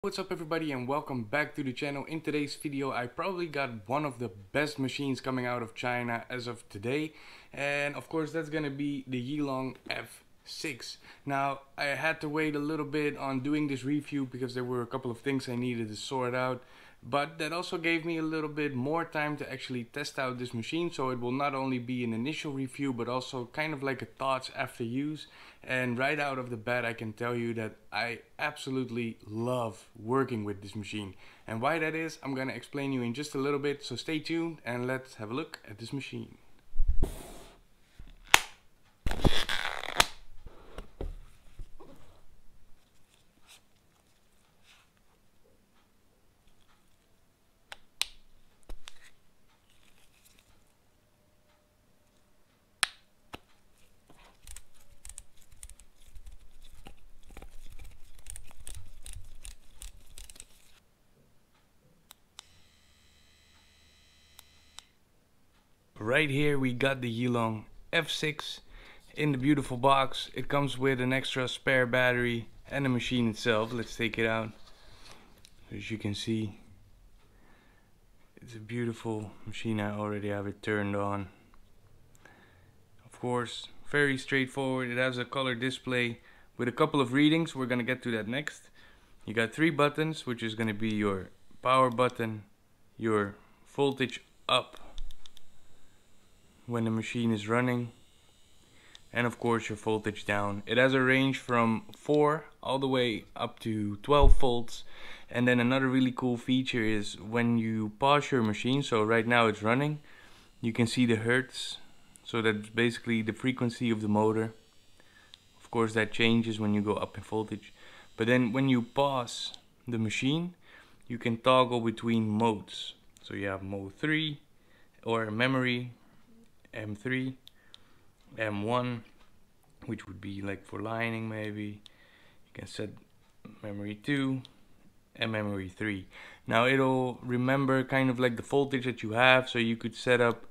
What's up everybody and welcome back to the channel. In today's video I probably got one of the best machines coming out of China as of today, and of course that's gonna be the Yilong F6. Now I had to wait a little bit on doing this review because there were a couple of things I needed to sort out, but that also gave me a little bit more time to actually test out this machine, so it will not only be an initial review but also kind of like a thoughts after use. And right out of the bat I can tell you that I absolutely love working with this machine, and why that is I'm gonna explain you in just a little bit, so stay tuned and let's have a look at this machine. Right here we got the Yilong F6 in the beautiful box. It comes with an extra spare battery and the machine itself. Let's take it out. As you can see, it's a beautiful machine. I already have it turned on. Of course, very straightforward. It has a color display with a couple of readings. We're gonna get to that next. You got 3 buttons, which is gonna be your power button, your voltage up when the machine is running, and of course your voltage down. It has a range from 4 all the way up to 12 volts. And then another really cool feature is when you pause your machine, so right now it's running, you can see the hertz, so that's basically the frequency of the motor. Of course that changes when you go up in voltage, but then when you pause the machine you can toggle between modes. So you have mode 3 or memory, M3, M1, which would be like for lining maybe. You can set memory 2 and memory 3. Now it'll remember kind of like the voltage that you have, so you could set up,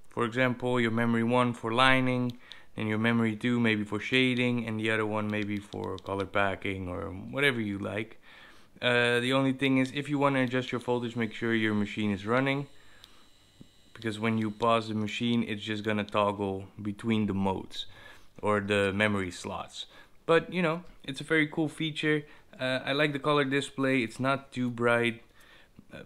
for example, your memory 1 for lining, and your memory 2 maybe for shading, and the other one maybe for color packing or whatever you like. The only thing is, if you want to adjust your voltage, make sure your machine is running, because when you pause the machine it's just gonna toggle between the modes or the memory slots. But you know, it's a very cool feature. I like the color display. It's not too bright,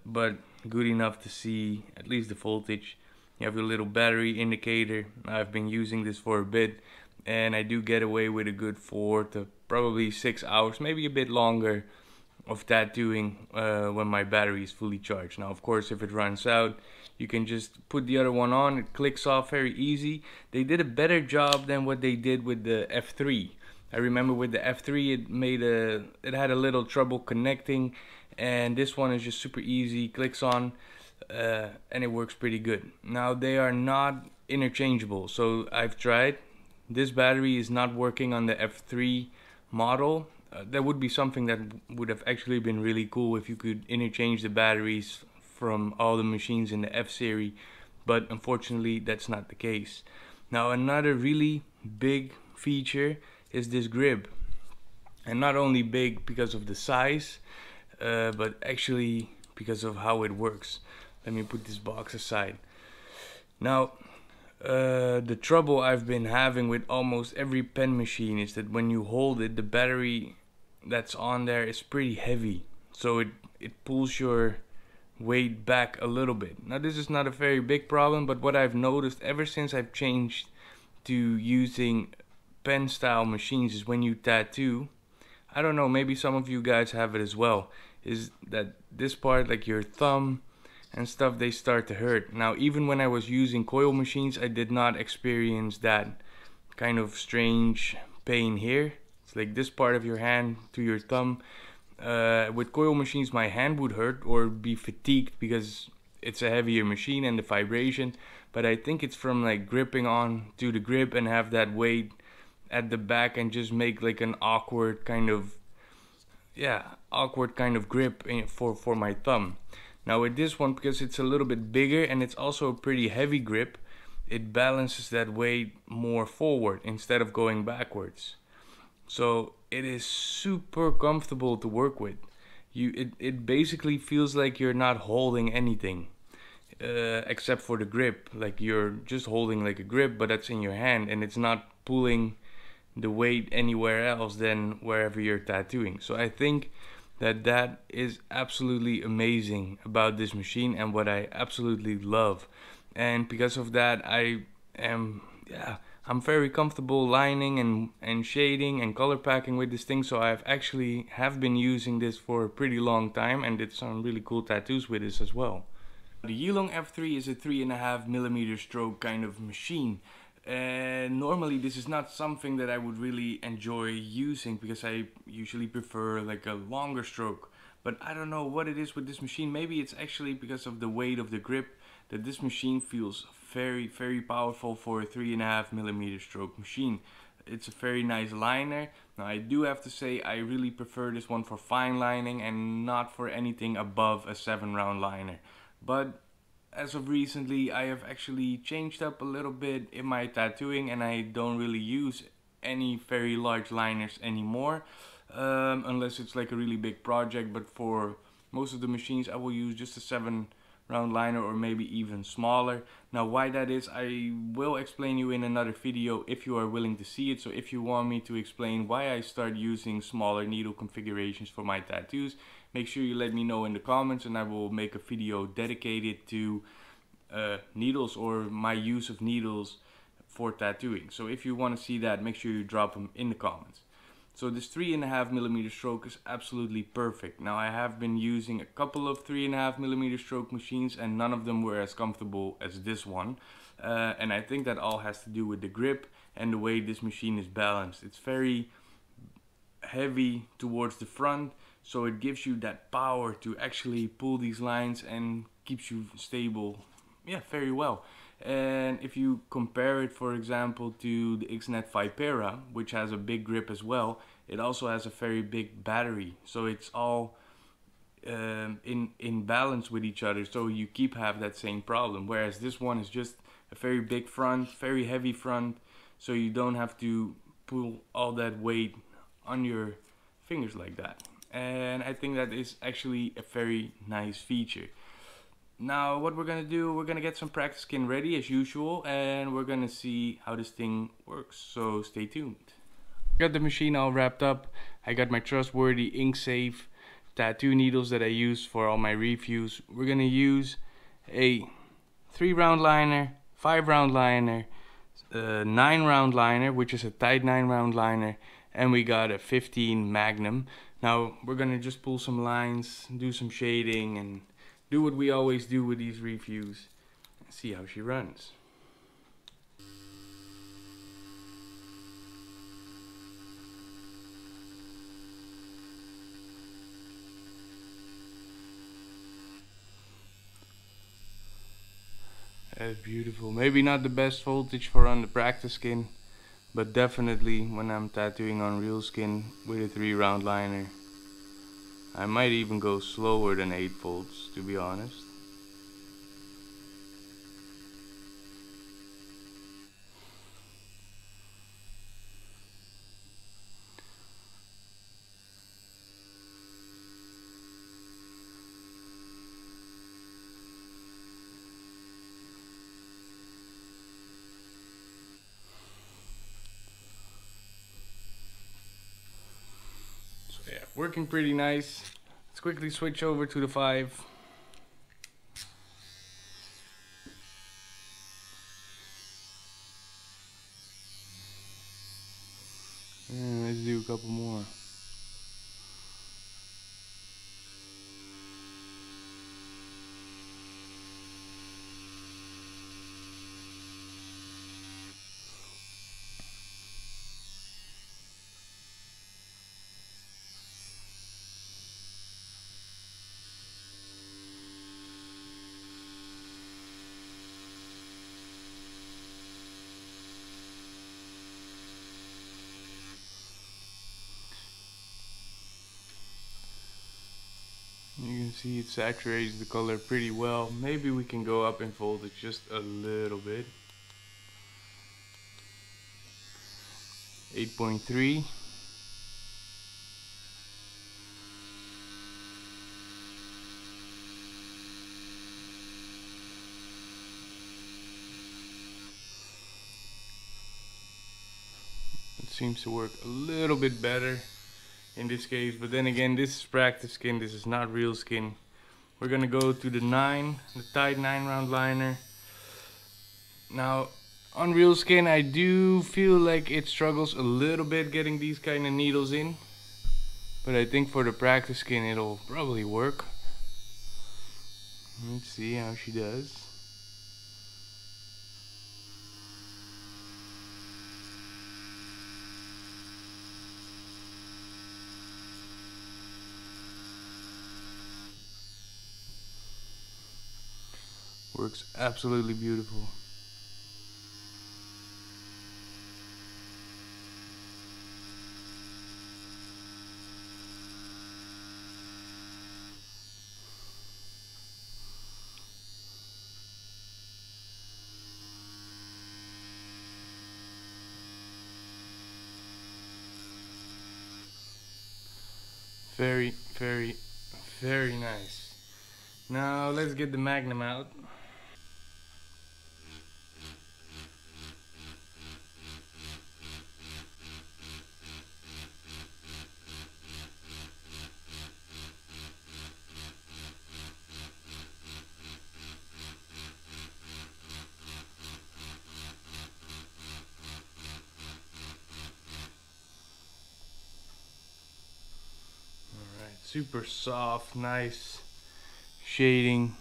but good enough to see at least the voltage. You have your little battery indicator. I've been using this for a bit and I do get away with a good 4 to probably 6 hours, maybe a bit longer, of tattooing when my battery is fully charged. Now of course if it runs out you can just put the other one on. It clicks off very easy. They did a better job than what they did with the F3. I remember with the F3 it had a little trouble connecting, and this one is just super easy, clicks on, and it works pretty good. Now they are not interchangeable, so I've tried. This battery is not working on the F3 model. That would be something that would have actually been really cool if you could interchange the batteries from all the machines in the F series, but unfortunately that's not the case. Now another really big feature is this grip, and not only big because of the size, but actually because of how it works. Let me put this box aside. Now the trouble I've been having with almost every pen machine is that when you hold it, the battery that's on there is pretty heavy, so it pulls your weight back a little bit. Now this is not a very big problem, but what I've noticed ever since I've changed to using pen style machines is when you tattoo, I don't know, maybe some of you guys have it as well, is that this part, like your thumb and stuff, they start to hurt. Now even when I was using coil machines I did not experience that kind of strange pain here. It's like this part of your hand to your thumb. With coil machines my hand would hurt or be fatigued because it's a heavier machine and the vibration, but I think it's from like gripping on to the grip and have that weight at the back and just make like an awkward kind of grip for my thumb. Now with this one, because it's a little bit bigger and it's also a pretty heavy grip, it balances that weight more forward instead of going backwards. So it is super comfortable to work with. it basically feels like you're not holding anything except for the grip. Like you're just holding like a grip, but that's in your hand, and it's not pulling the weight anywhere else than wherever you're tattooing. So I think that is absolutely amazing about this machine, and what I absolutely love. And because of that, I am, yeah, I'm very comfortable lining and shading and color packing with this thing. So I've actually have been using this for a pretty long time, and did some really cool tattoos with this as well. The Yilong F3 is a 3.5mm stroke kind of machine, and normally this is not something that I would really enjoy using, because I usually prefer like a longer stroke. But I don't know what it is with this machine. Maybe it's actually because of the weight of the grip, that this machine feels very powerful for a 3.5mm stroke machine. It's a very nice liner. Now I do have to say I really prefer this one for fine lining and not for anything above a 7-round liner. But as of recently, I have actually changed up a little bit in my tattooing, and I don't really use any very large liners anymore, unless it's like a really big project. But for most of the machines, I will use just a 7-round liner, or maybe even smaller. Now why that is, I will explain you in another video if you are willing to see it. So if you want me to explain why I start using smaller needle configurations for my tattoos, make sure you let me know in the comments, and I will make a video dedicated to needles, or my use of needles for tattooing. So if you want to see that, make sure you drop them in the comments. So this 3.5mm stroke is absolutely perfect. Now I have been using a couple of 3.5mm stroke machines, and none of them were as comfortable as this one. And I think that all has to do with the grip and the way this machine is balanced. It's very heavy towards the front, so it gives you that power to actually pull these lines and keeps you stable, yeah, very well. And if you compare it, for example, to the Yilong F5, which has a big grip as well, it also has a very big battery, so it's all in balance with each other, so you have that same problem. Whereas this one is just a very big front, very heavy front, so you don't have to pull all that weight on your fingers like that. And I think that is actually a very nice feature. Now what we're gonna do, we're gonna get some practice skin ready as usual, and we're gonna see how this thing works, so stay tuned. Got the machine all wrapped up. I got my trustworthy ink safe tattoo needles that I use for all my reviews. We're gonna use a 3-round liner, 5-round liner, 9-round liner, which is a tight 9-round liner, and we got a 15 Magnum. Now we're gonna just pull some lines, do some shading, and do what we always do with these reviews, and see how she runs. That's beautiful. Maybe not the best voltage for on the practice skin, but definitely when I'm tattooing on real skin with a 3-round liner. I might even go slower than 8 volts, to be honest. Yeah, working pretty nice. Let's quickly switch over to the 5. And let's do a couple more. You can see it saturates the color pretty well. Maybe we can go up in voltage just a little bit. 8.3. seems to work a little bit better in this case, but then again, this is practice skin, this is not real skin. We're gonna go to the tight 9-round liner. Now, on real skin, I do feel like it struggles a little bit getting these kind of needles in, but I think for the practice skin, it'll probably work. Let's see how she does. Works absolutely beautiful. Very, very, very nice. Now let's get the Magnum out. Super soft, nice shading.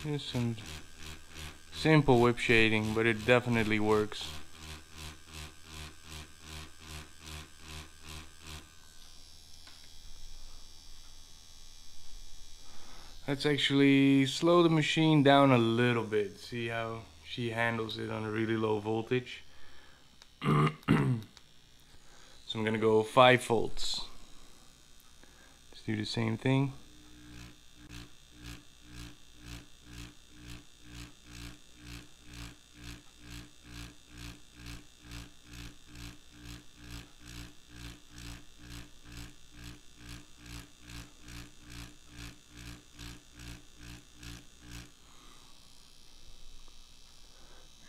Just some simple whip shading, but it definitely works. Let's actually slow the machine down a little bit. See how she handles it on a really low voltage. So I'm gonna go 5 volts. Let's do the same thing.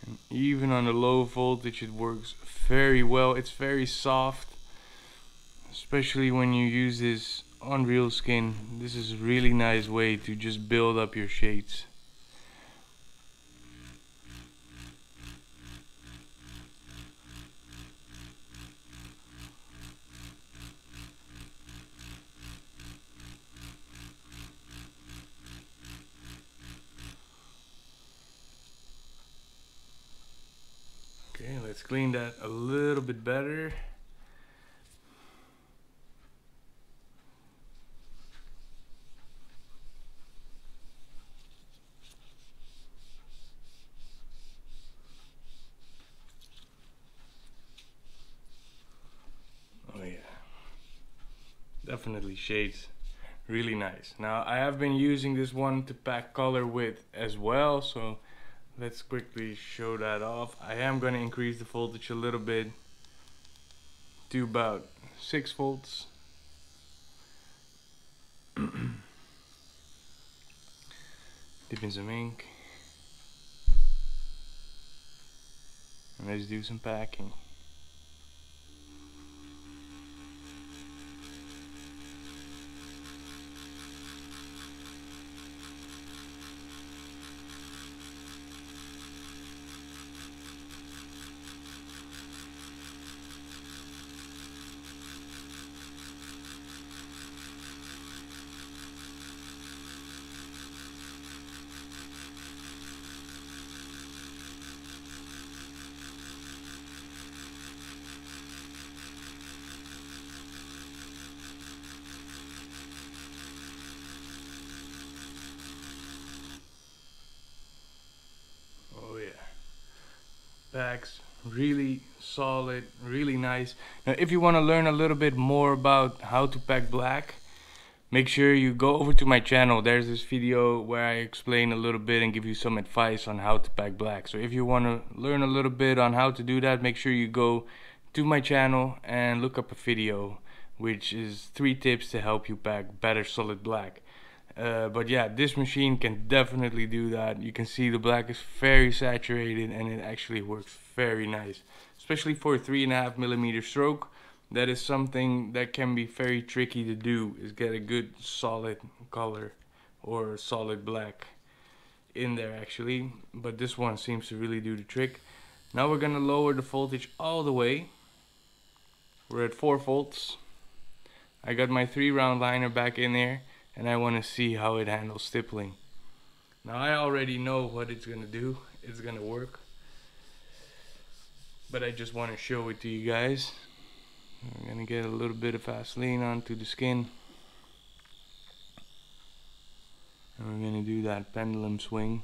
And even on the low voltage it works very well. It's very soft. Especially when you use this on real skin, this is a really nice way to just build up your shades. Okay, let's clean that a little bit better. Definitely shades really nice. Now I have been using this one to pack color with as well, so let's quickly show that off. I am going to increase the voltage a little bit to about 6 volts. Dip in some ink and let's do some packing. Packs really solid, really nice. Now if you want to learn a little bit more about how to pack black, make sure you go over to my channel. There's this video where I explain a little bit and give you some advice on how to pack black. So if you want to learn a little bit on how to do that, make sure you go to my channel and look up a video which is 3 tips to help you pack better solid black. But yeah, this machine can definitely do that. You can see the black is very saturated and it actually works very nice, especially for a 3.5mm stroke. That is something that can be very tricky to do, is get a good solid color or solid black in there actually. But this one seems to really do the trick. Now we're gonna lower the voltage all the way. We're at 4 volts. I got my 3-round liner back in there and I want to see how it handles stippling. Now I already know what it's gonna do. It's gonna work, but I just want to show it to you guys. We're gonna get a little bit of Vaseline onto the skin and we're gonna do that pendulum swing.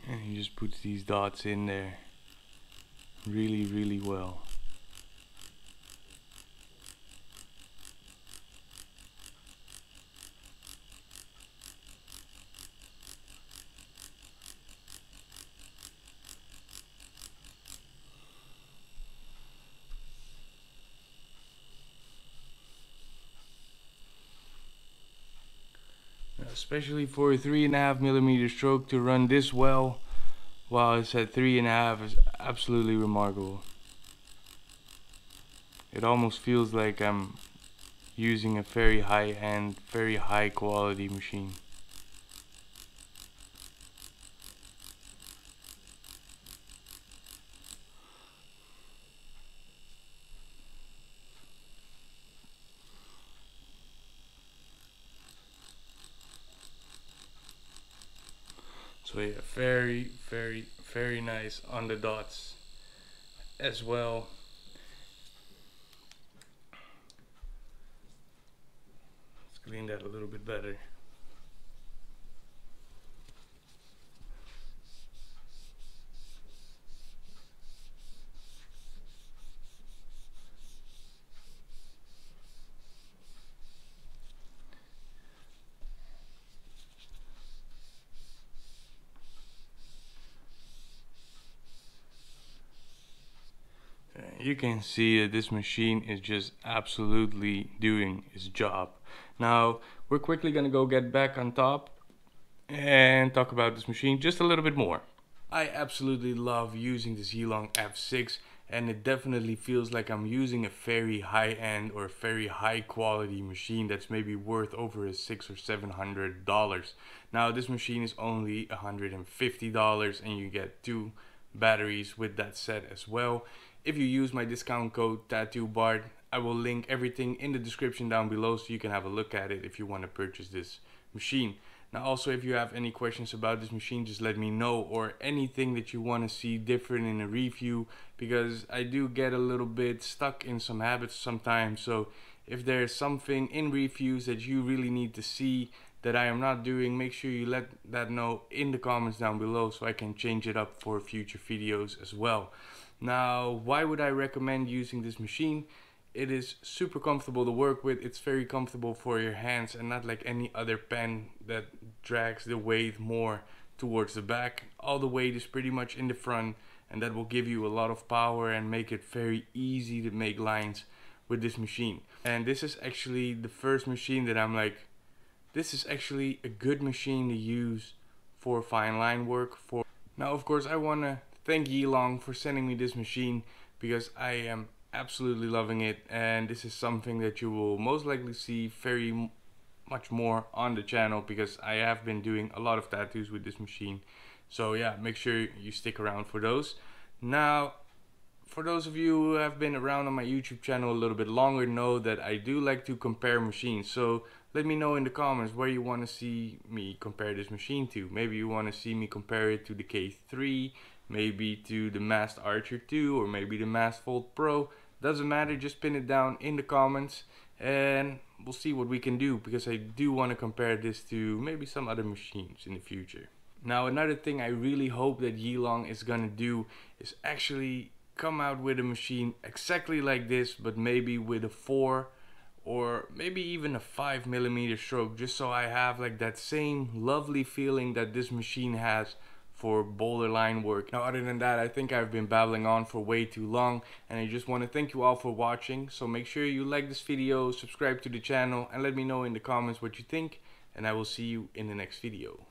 And he just puts these dots in there really well. Especially for a 3.5mm stroke to run this well while it's at 3.5 is absolutely remarkable. It almost feels like I'm using a very high-end, very high quality machine. So yeah, very nice on the dots as well. Let's clean that a little bit better. You can see that this machine is just absolutely doing its job. Now we're quickly gonna go get back on top and talk about this machine just a little bit more. I absolutely love using this Yilong F6 and it definitely feels like I'm using a very high-end or very high-quality machine that's maybe worth over $600 or $700. Now this machine is only $150 and you get 2 batteries with that set as well. If you use my discount code TattooBart, I will link everything in the description down below so you can have a look at it if you want to purchase this machine. Now also, if you have any questions about this machine, just let me know, or anything that you want to see different in a review, because I do get a little bit stuck in some habits sometimes. So if there's something in reviews that you really need to see that I am not doing, make sure you let that know in the comments down below so I can change it up for future videos as well. Now, why would I recommend using this machine? It is super comfortable to work with. It's very comfortable for your hands and not like any other pen that drags the weight more towards the back. All the weight is pretty much in the front, and that will give you a lot of power and make it very easy to make lines with this machine. And this is actually the first machine that I'm like, this is actually a good machine to use for fine line work. Now of course I want to thank Yilong for sending me this machine, because I am absolutely loving it, and this is something that you will most likely see very much more on the channel, because I have been doing a lot of tattoos with this machine. So yeah, make sure you stick around for those. Now, for those of you who have been around on my YouTube channel a little bit longer, know that I do like to compare machines. So let me know in the comments where you want to see me compare this machine to. Maybe you want to see me compare it to the K3, maybe to the Masked Archer 2, or maybe the Masked Fold Pro. Doesn't matter, just pin it down in the comments and we'll see what we can do, because I do want to compare this to maybe some other machines in the future. Now another thing I really hope that Yilong is gonna do is actually come out with a machine exactly like this, but maybe with a 4 or maybe even a 5mm stroke, just so I have like that same lovely feeling that this machine has for boulder line work. Now other than that, I think I've been babbling on for way too long, and I just want to thank you all for watching. So make sure you like this video, subscribe to the channel, and let me know in the comments what you think, and I will see you in the next video.